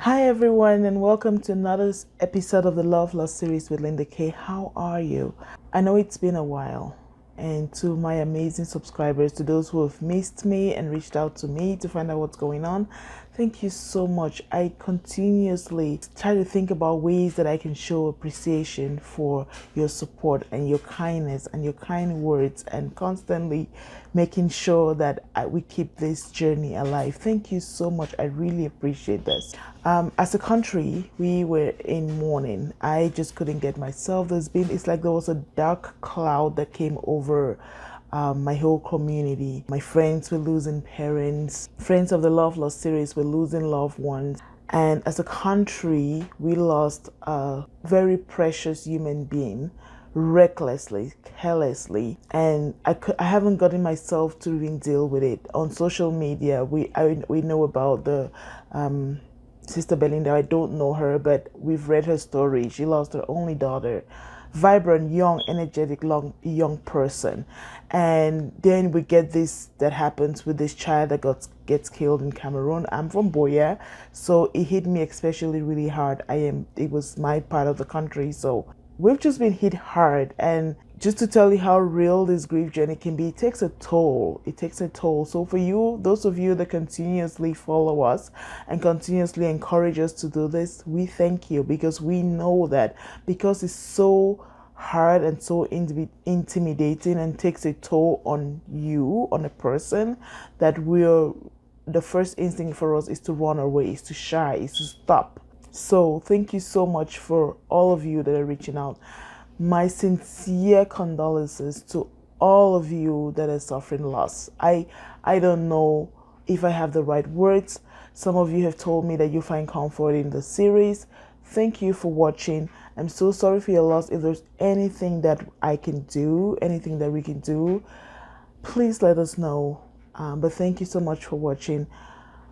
Hi everyone, and welcome to another episode of the Love Lost series with Linda K. How are you? I know it's been a while, and to my amazing subscribers, to those who have missed me and reached out to me to find out what's going on, thank you so much. I continuously try to think about ways that I can show appreciation for your support and your kindness and your kind words, and constantly making sure that we keep this journey alive. Thank you so much. I really appreciate this. As a country, we were in mourning. I just couldn't get myself. It's like there was a dark cloud that came over my whole community. My friends were losing parents. Friends of the Love Lost series were losing loved ones. And as a country, we lost a very precious human being recklessly, carelessly, and I haven't gotten myself to even deal with it. On social media, we know about the Sister Belinda. I don't know her, but we've read her story. She lost her only daughter. Vibrant, young, energetic, young person. And then we get this that happens with this child that gets killed in Cameroon. I'm from Boya, so it hit me especially really hard. It was my part of the country, so we've just been hit hard. And just to tell you how real this grief journey can be, it takes a toll. It takes a toll. So for you, those of you that continuously follow us and continuously encourage us to do this, we thank you, because we know that because it's so hard and so intimidating and takes a toll on you, on a person, that the first instinct for us is to run away, is to shy, is to stop. So thank you so much for all of you that are reaching out. My sincere condolences to all of you that are suffering loss. I don't know if I have the right words. Some of you have told me that you find comfort in the series. Thank you for watching. I'm so sorry for your loss. If there's anything that I can do, anything that we can do, please let us know. But thank you so much for watching.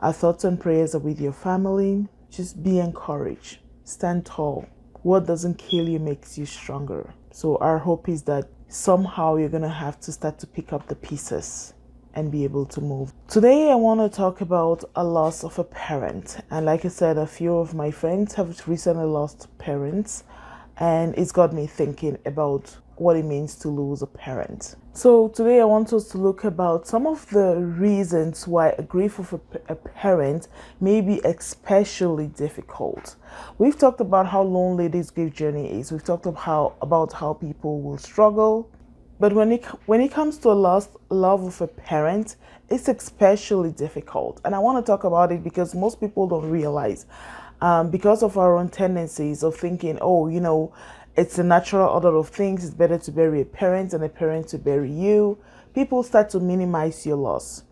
Our thoughts and prayers are with your family. Just be encouraged. Stand tall. What doesn't kill you makes you stronger. So our hope is that somehow you're going to have to start to pick up the pieces and be able to move. Today I want to talk about a loss of a parent. And like I said, a few of my friends have recently lost parents, and it's got me thinking about what it means to lose a parent. So today I want us to look about some of the reasons why a grief of a parent may be especially difficult. We've talked about how lonely this grief journey is. We've talked about how people will struggle. But when it comes to a love of a parent, it's especially difficult. And I want to talk about it because most people don't realize, because of our own tendencies of thinking, it's the natural order of things. It's better to bury a parent than a parent to bury you. People start to minimize your loss.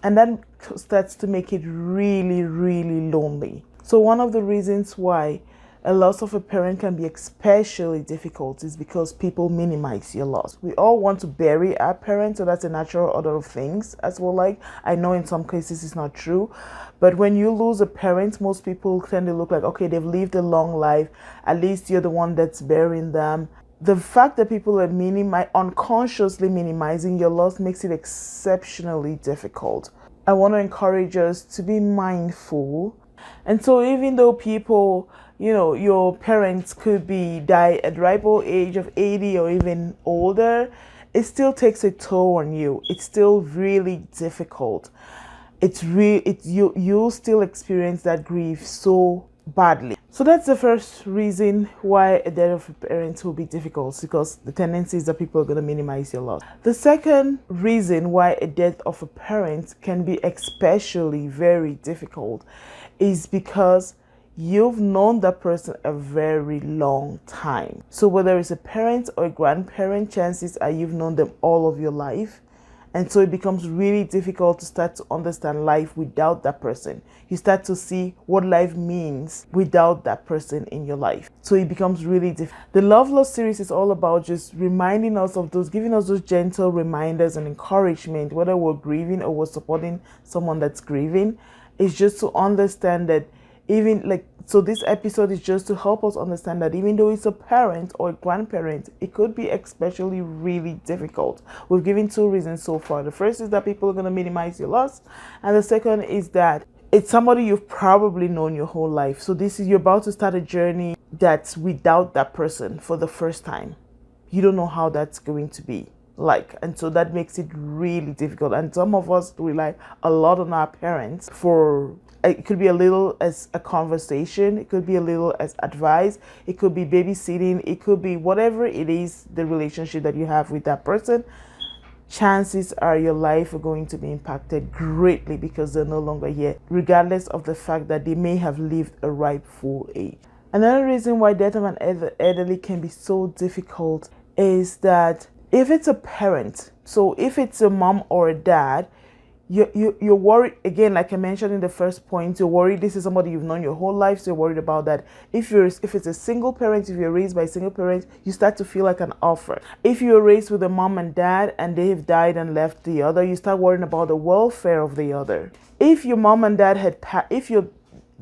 And that starts to make it really, really lonely. So one of the reasons why a loss of a parent can be especially difficult is because people minimize your loss. We all want to bury our parents, so that's a natural order of things as well. Like, I know in some cases it's not true, but when you lose a parent, most people tend to look like, okay, they've lived a long life. At least you're the one that's burying them. The fact that people are unconsciously minimizing your loss makes it exceptionally difficult. I want to encourage us to be mindful. And so even though people, your parents could die at ripe old age of 80 or even older, it still takes a toll on you. It's still really difficult. You'll still experience that grief so badly. So that's the first reason why a death of a parent will be difficult, because the tendency is that people are going to minimize your loss. The second reason why a death of a parent can be especially very difficult is because you've known that person a very long time. So whether it's a parent or a grandparent, chances are you've known them all of your life. And so it becomes really difficult to start to understand life without that person. You start to see what life means without that person in your life. So it becomes really difficult. The Love Lost series is all about just reminding us of giving us those gentle reminders and encouragement, whether we're grieving or we're supporting someone that's grieving. It's just to understand that so this episode is just to help us understand that even though it's a parent or a grandparent, it could be especially really difficult. We've given two reasons so far. The first is that people are going to minimize your loss, and the second is that it's somebody you've probably known your whole life. So you're about to start a journey that's without that person for the first time. You don't know how that's going to be like, and so that makes it really difficult. And some of us rely a lot on our parents for, it could be a little as a conversation, it could be a little as advice, it could be babysitting, it could be whatever it is, the relationship that you have with that person. Chances are your life are going to be impacted greatly because they're no longer here, regardless of the fact that they may have lived a ripe full age. Another reason why death of an elderly can be so difficult is that if it's a parent, so if it's a mom or a dad, you're worried, again, like I mentioned in the first point, you're worried this is somebody you've known your whole life, so you're worried about that. If it's a single parent, if you're raised by a single parent, you start to feel like an orphan. If you're raised with a mom and dad and they have died and left the other, you start worrying about the welfare of the other. If your mom and dad if your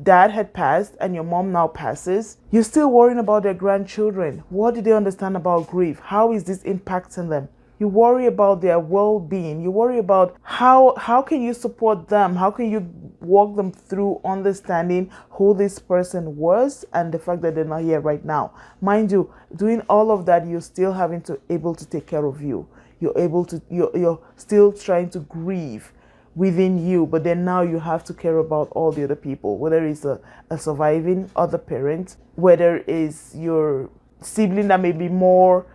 dad had passed and your mom now passes, you're still worrying about their grandchildren. What do they understand about grief? How is this impacting them? You worry about their well-being. You worry about how can you support them? How can you walk them through understanding who this person was and the fact that they're not here right now. Mind you, doing all of that, you're still having to able to take care of you. You're still trying to grieve within you, but then now you have to care about all the other people, whether it's a surviving other parent, whether it's your sibling that may be more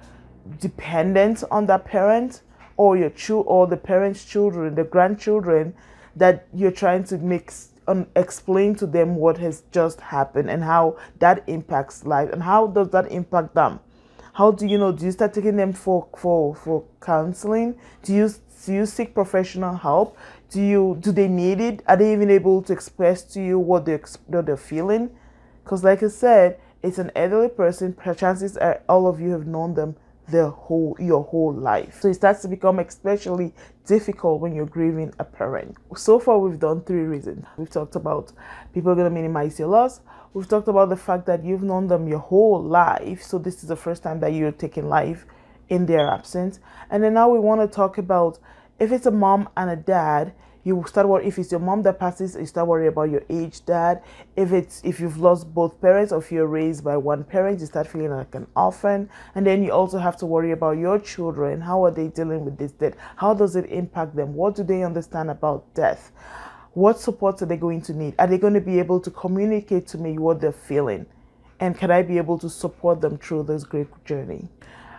dependent on that parent, or or the parent's children, the grandchildren, that you're trying to explain to them what has just happened and how that impacts life and how does that impact them. How do you start taking them for counseling? Do you seek professional help? Do they need it? Are they even able to express to you what they're feeling? Because like I said, it's an elderly person. Chances are all of you have known them your whole life. So it starts to become especially difficult when you're grieving a parent. So far we've done 3 reasons. We've talked about people are going to minimize your loss. We've talked about the fact that you've known them your whole life, so this is the first time that you're taking life in their absence. And then now we want to talk about if it's a mom and a dad, you start worrying. If it's your mom that passes, you start worrying about your aged dad. If you've lost both parents, or if you're raised by one parent, you start feeling like an orphan. And then you also have to worry about your children. How are they dealing with this death? How does it impact them? What do they understand about death? What supports are they going to need? Are they going to be able to communicate to me what they're feeling? And can I be able to support them through this great journey?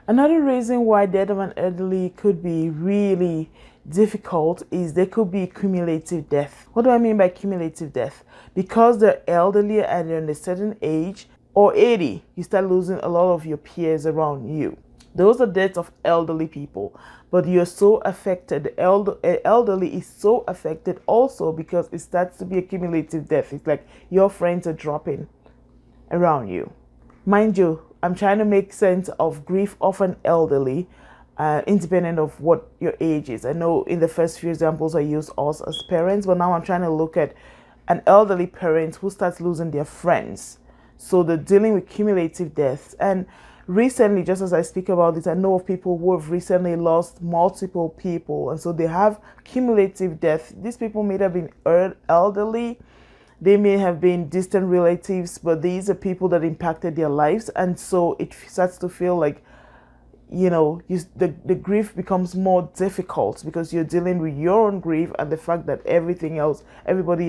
Another reason why death of an elderly could be really difficult is there could be cumulative death. What do I mean by cumulative death? Because they're elderly and they're in a certain age, or 80, you start losing a lot of your peers around you. Those are deaths of elderly people, but you're so affected. The elderly is so affected also because it starts to be a cumulative death. It's like your friends are dropping around you. Mind you, I'm trying to make sense of grief of an elderly, independent of what your age is. I know in the first few examples I used us as parents, but now I'm trying to look at an elderly parent who starts losing their friends. So they're dealing with cumulative deaths. And recently, just as I speak about this, I know of people who have recently lost multiple people, and so they have cumulative death. These people may have been elderly, they may have been distant relatives, but these are people that impacted their lives, and so it starts to feel like the grief becomes more difficult because you're dealing with your own grief and the fact that everybody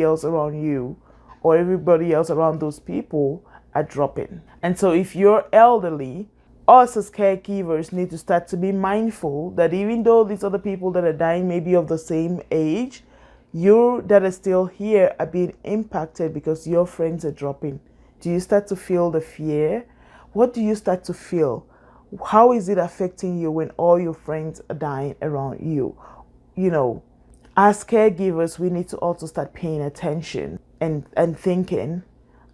else around you or everybody else around those people are dropping. And so if you're elderly, us as caregivers need to start to be mindful that even though these other people that are dying may be of the same age, you that are still here are being impacted because your friends are dropping. Do you start to feel the fear? What do you start to feel? How is it affecting you when all your friends are dying around you? As caregivers, we need to also start paying attention and thinking.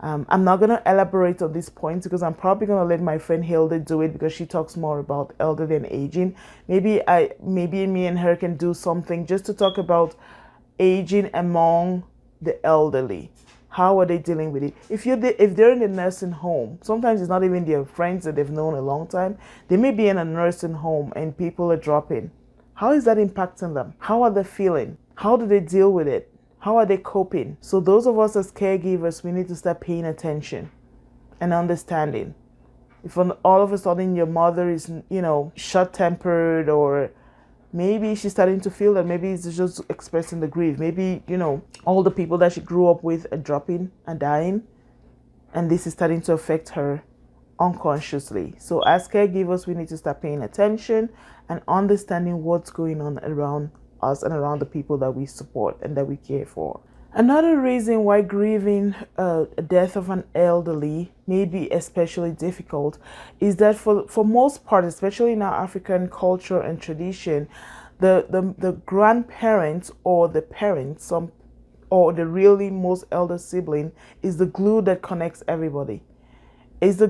I'm not going to elaborate on this point because I'm probably going to let my friend Hilda do it because she talks more about elderly and aging. Maybe me and her can do something just to talk about aging among the elderly. How are they dealing with it? If they're in a nursing home, sometimes it's not even their friends that they've known a long time. They may be in a nursing home and people are dropping. How is that impacting them? How are they feeling? How do they deal with it? How are they coping? So those of us as caregivers, we need to start paying attention and understanding. If all of a sudden your mother is, short-tempered, or maybe she's starting to feel that maybe it's just expressing the grief. Maybe, all the people that she grew up with are dropping and dying, and this is starting to affect her unconsciously. So as caregivers, we need to start paying attention and understanding what's going on around us and around the people that we support and that we care for. Another reason why grieving a death of an elderly may be especially difficult is that for most part, especially in our African culture and tradition, the grandparents or the parents, or the really most elder sibling, is the glue that connects everybody. Is the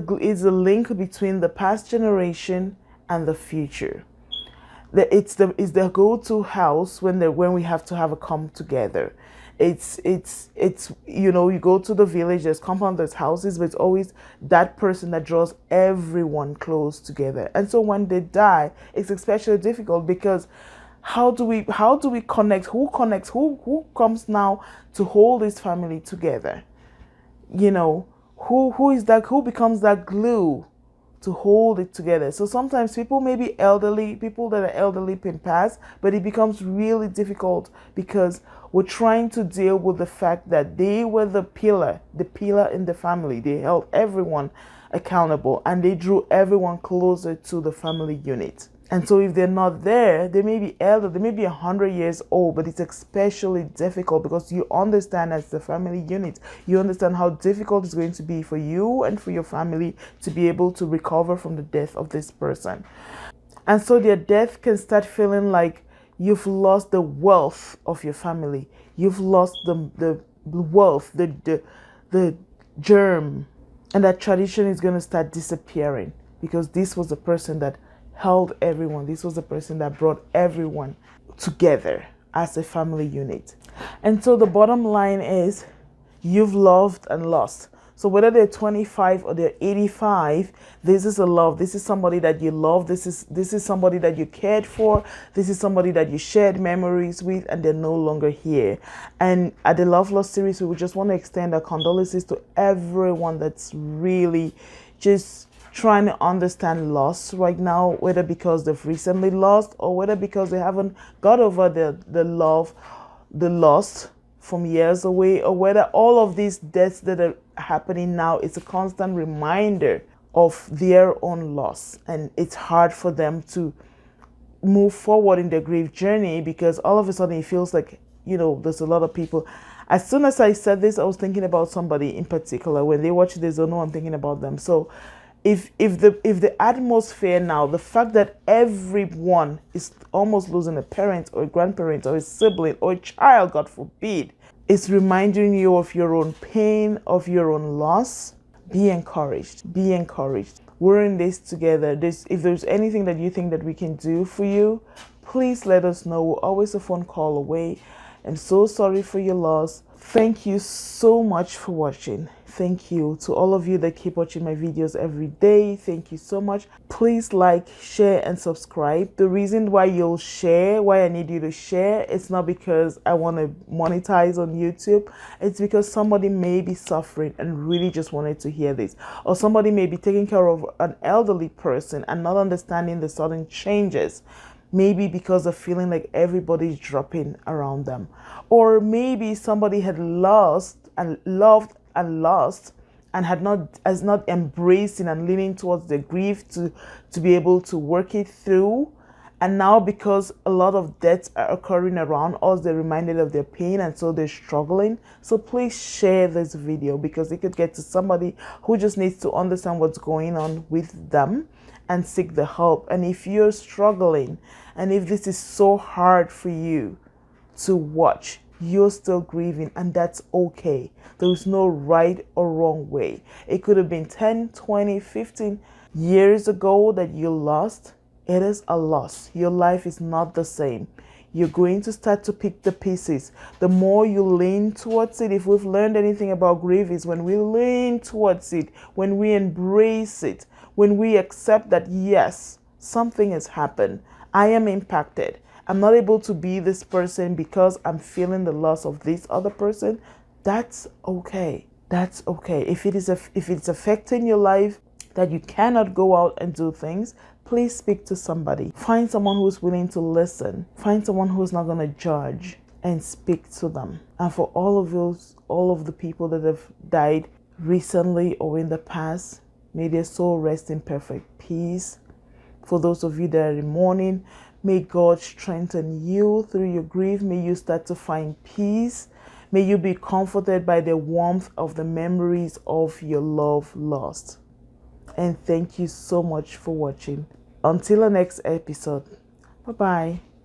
link between the past generation and the future. It's the go-to house when we have to have a come together. It's you go to the village, there's compound, there's houses, but it's always that person that draws everyone close together. And so when they die, it's especially difficult, because how do we connect? Who connects? Who comes now to hold this family together? Who is that? Who becomes that glue to hold it together? So sometimes people may be elderly, people that are elderly can pass, but it becomes really difficult because we're trying to deal with the fact that they were the pillar in the family. They held everyone accountable and they drew everyone closer to the family unit. And so if they're not there, they may be elder, they may be 100 years old, but it's especially difficult because you understand, as the family unit, you understand how difficult it's going to be for you and for your family to be able to recover from the death of this person. And so their death can start feeling like you've lost the wealth of your family. You've lost the wealth, the germ, and that tradition is going to start disappearing, because this was the person that held everyone. This was the person that brought everyone together as a family unit. And so the bottom line is, you've loved and lost. So whether they're 25 or they're 85, this is a love. This is somebody that you love. This is somebody that you cared for. This is somebody that you shared memories with, and they're no longer here. And at the Love Loss series, we just want to extend our condolences to everyone that's really just trying to understand loss right now, whether because they've recently lost or whether because they haven't got over the loss from years away, or whether all of these deaths that are happening now is a constant reminder of their own loss. And it's hard for them to move forward in their grief journey, because all of a sudden it feels like, there's a lot of people. As soon as I said this, I was thinking about somebody in particular. When they watch this, they'll know I'm thinking about them. So if the atmosphere now, the fact that everyone is almost losing a parent or a grandparent or a sibling or a child, God forbid, is reminding you of your own pain, of your own loss, be encouraged. Be encouraged. We're in this together. If there's anything that you think that we can do for you, please let us know. We're always a phone call away. I'm so sorry for your loss. Thank you so much for watching. Thank you to all of you that keep watching my videos every day. Thank you so much. Please like, share, and subscribe. The reason why I need you to share, it's not because I want to monetize on YouTube. It's because somebody may be suffering and really just wanted to hear this. Or somebody may be taking care of an elderly person and not understanding the sudden changes. Maybe because of feeling like everybody's dropping around them. Or maybe somebody had lost and loved and lost and has not embracing and leaning towards the grief to be able to work it through. And now, because a lot of deaths are occurring around us, they're reminded of their pain, and so they're struggling. So please share this video, because it could get to somebody who just needs to understand what's going on with them and seek the help. And if you're struggling, and if this is so hard for you to watch, you're still grieving, and that's okay. There is no right or wrong way. It could have been 10, 20, 15 years ago that you lost. It is a loss. Your life is not the same. You're going to start to pick the pieces. The more you lean towards it, if we've learned anything about grief, is when we lean towards it, when we embrace it, when we accept that, yes, something has happened. I am impacted. I'm not able to be this person because I'm feeling the loss of this other person, that's okay. That's okay. If it's affecting your life that you cannot go out and do things, please speak to somebody. Find someone who's willing to listen. Find someone who's not going to judge, and speak to them. And for all of the people that have died recently or in the past, may their soul rest in perfect peace. For those of you that are in mourning, may God strengthen you through your grief. May you start to find peace. May you be comforted by the warmth of the memories of your love lost. And thank you so much for watching. Until the next episode. Bye-bye.